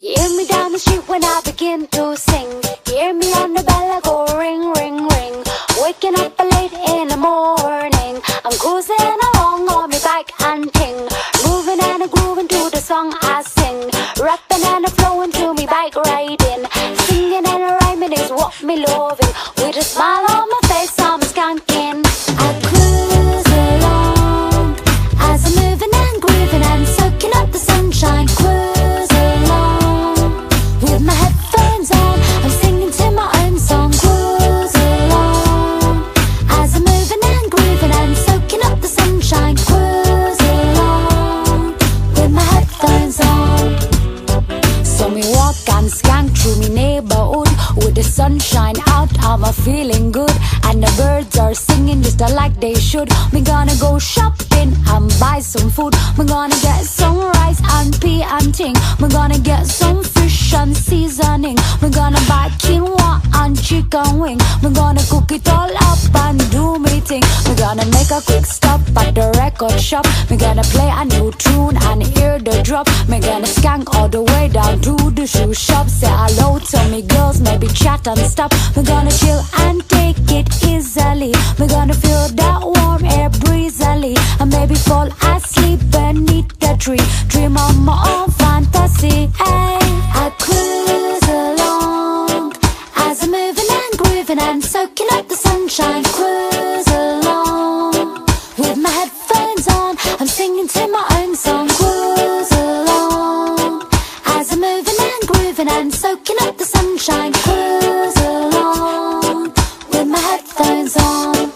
You hear me down the street when I begin to sing. You hear me on the bell, I go ring, ring, ring. Waking up late in the morning, I'm cruising along on my bike and ting. Moving and a grooving to the song I sing. Rapping and a flowing to me bike riding. Singing and a rhyming is what me loving. With a smile on my face, I'm skanking. I cruise along as I'm moving and grooving and soaking up the sunshine. Cruise along with my headphones on, I'm singing to my own song. Cruise along as I'm moving and grooving and soaking up the sunshine. Cruise along with my headphones on. So me walk and skank through me neighborhood with the sunshine out, I'm a feeling good. And the birds are singing just like they should. Me gonna go shopping and buy some food. Me gonna get some rice and pea and ting. Me gonna get some fish and seasoning. Me gonna buy quinoa and chicken wing. Me gonna cook it all up and do me thing. Me gonna make a quick stop at the record shop. Me gonna play a new tune and hear the drop. Me gonna skank all the way down to the shoe shop. Say hello to me girls, maybe chat and stop. Me gonna chill and take it easily. Me gonna feel that warm air breezily. And maybe fall asleep beneath the tree. Dream of my own fantasy. Hey, I cruise along as I'm moving and grooving and soaking up the sunshine. Cruise along with my headphones on, I'm singing to my own song. Cruise along as I'm moving and grooving and soaking up the sunshine. Cruise along with my headphones on.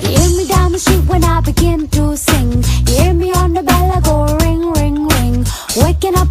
You hear me down the street when I begin to sing. You hear me on the bell, I go ring, ring, ring. Waking up